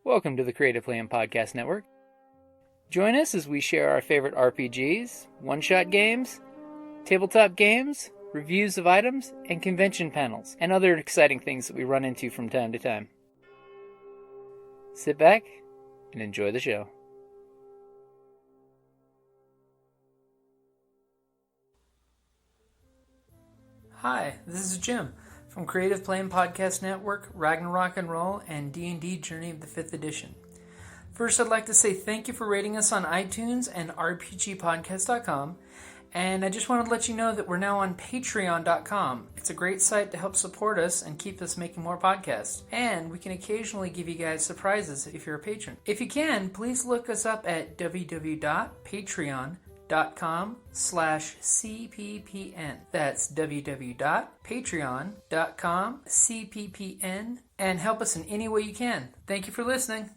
Welcome to the Creative Plan Podcast Network. Join us as we share our favorite RPGs, one-shot games, tabletop games, reviews of items, and convention panels, and other exciting things that we run into from time to time. Sit back and enjoy the show. Hi, this is Jim from Creative Plan Podcast Network, Ragnarok and Roll, and D&D Journey of the 5th Edition. First, I'd like to say thank you for rating us on iTunes and RPGpodcast.com, and I just wanted to let you know that we're now on Patreon.com. It's a great site to help support us and keep us making more podcasts, and we can occasionally give you guys surprises if you're a patron. If you can, please look us up at www.patreon.com/CPPN. That's www.patreon.com/CPPN, and help us in any way you can. Thank you for listening.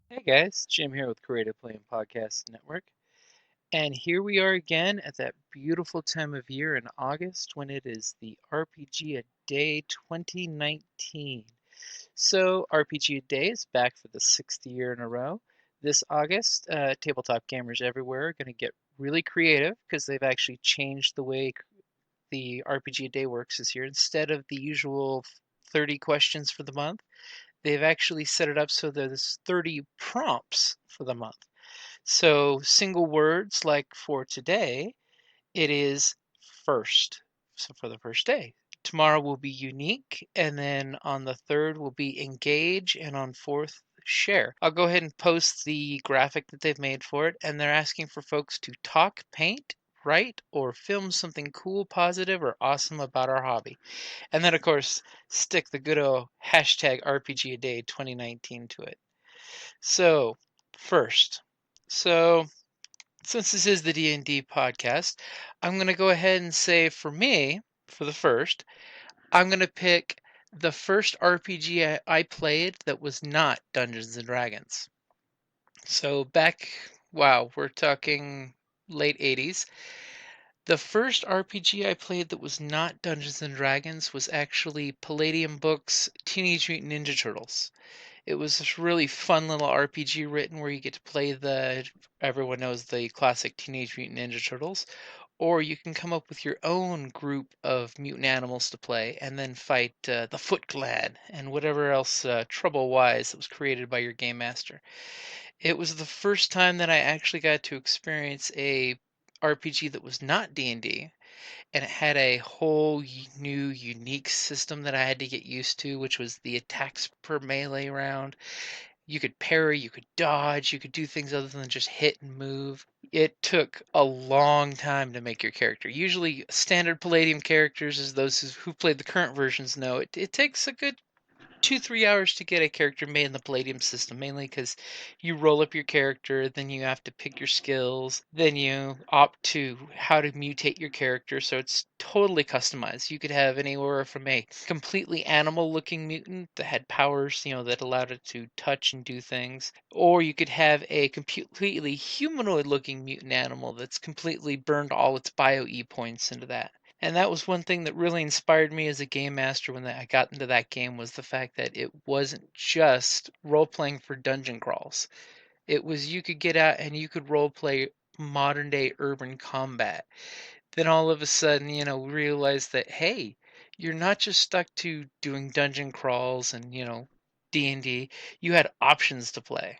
Hey guys, Jim here with Creative Plan Podcast Network. And here we are again at that beautiful time of year in August when it is the RPGaDay2019. So RPGaDay is back for the 6th year in a row. This August, tabletop gamers everywhere are going to get really creative because they've actually changed the way the RPGaDay works this year. Instead of the usual 30 questions for the month, they've actually set it up so there's 30 prompts for the month. So single words, like for today, it is first. So for the first day. Tomorrow will be unique, and then on the 3rd will be engage, and on 4th, share. I'll go ahead and post the graphic that they've made for it, and they're asking for folks to talk, paint, write, or film something cool, positive, or awesome about our hobby. And then, of course, stick the good old hashtag RPGaDay2019 to it. So, first. Since this is the D&D podcast, I'm going to go ahead and say for me, for the first, I'm going to pick the first RPG I played that was not Dungeons & Dragons. So back, we're talking late 80s. The first RPG I played that was not Dungeons & Dragons was actually Palladium Books Teenage Mutant Ninja Turtles. It was this really fun little RPG written where you get to play everyone knows the classic Teenage Mutant Ninja Turtles, or you can come up with your own group of mutant animals to play and then fight the Foot Clan and whatever else trouble-wise that was created by your game master. It was the first time that I actually got to experience a RPG that was not D&D, and it had a whole new unique system that I had to get used to, which was the attacks per melee round. You could parry, you could dodge, you could do things other than just hit and move. It took a long time to make your character. Usually standard Palladium characters, as those who played the current versions know, it takes a good 2-3 hours to get a character made in the Palladium system, mainly because you roll up your character, then you have to pick your skills, then you opt to how to mutate your character, so it's totally customized. You could have anywhere from a completely animal-looking mutant that had powers, that allowed it to touch and do things, or you could have a completely humanoid-looking mutant animal that's completely burned all its bio-E points into that. And that was one thing that really inspired me as a game master when I got into that game, was the fact that it wasn't just role-playing for dungeon crawls. It was you could get out and you could role-play modern-day urban combat. Then all of a sudden, realize that, hey, you're not just stuck to doing dungeon crawls and, D&D. You had options to play,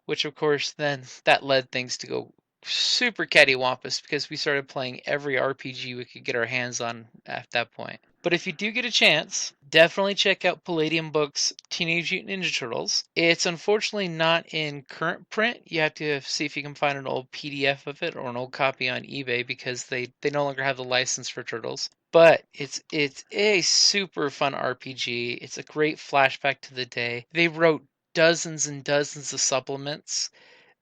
which of course then that led things to go super cattywampus because we started playing every RPG we could get our hands on at that point. But if you do get a chance, definitely check out Palladium Books Teenage Mutant Ninja Turtles. It's unfortunately not in current print. You have to see if you can find an old PDF of it or an old copy on eBay because they no longer have the license for Turtles. But it's a super fun RPG. It's a great flashback to the day. They wrote dozens and dozens of supplements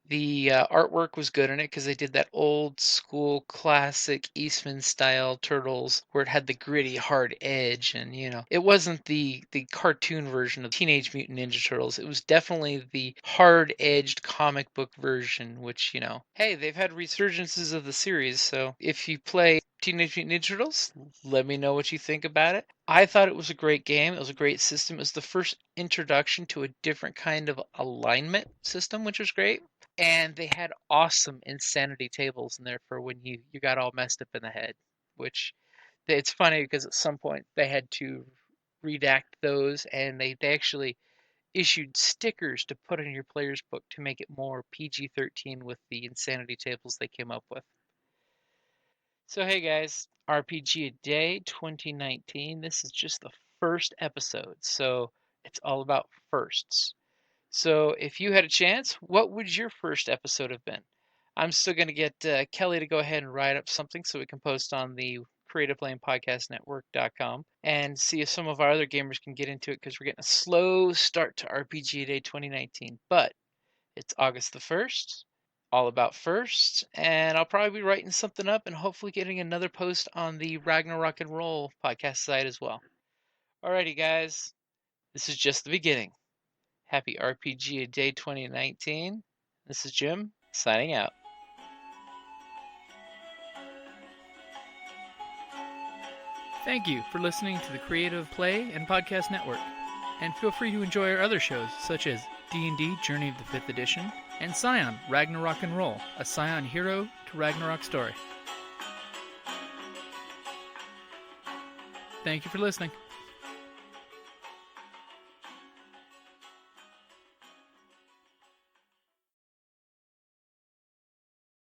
The artwork was good in it because they did that old school classic Eastman style Turtles where it had the gritty hard edge, and it wasn't the cartoon version of Teenage Mutant Ninja Turtles. It was definitely the hard edged comic book version, which hey, they've had resurgences of the series, so if you play Teenage Mutant Ninja Turtles, let me know what you think about it. I thought it was a great game. It was a great system. It was the first introduction to a different kind of alignment system, which was great. And they had awesome insanity tables in there for when you got all messed up in the head, which it's funny because at some point they had to redact those, and they actually issued stickers to put in your player's book to make it more PG-13 with the insanity tables they came up with. So hey guys, RPG a Day 2019. This is just the first episode, so it's all about firsts. So if you had a chance, what would your first episode have been? I'm still going to get Kelly to go ahead and write up something so we can post on the creativeplayingpodcastnetwork.com and see if some of our other gamers can get into it, because we're getting a slow start to RPG Day 2019. But it's August the 1st, all about firsts, and I'll probably be writing something up and hopefully getting another post on the Ragnarok and Roll podcast site as well. Alrighty guys, this is just the beginning. Happy RPG Day 2019. This is Jim, signing out. Thank you for listening to the Creative Play and Podcast Network. And feel free to enjoy our other shows, such as D&D Journey of the 5th Edition and Scion Ragnarok and Roll, a Scion hero to Ragnarok story. Thank you for listening.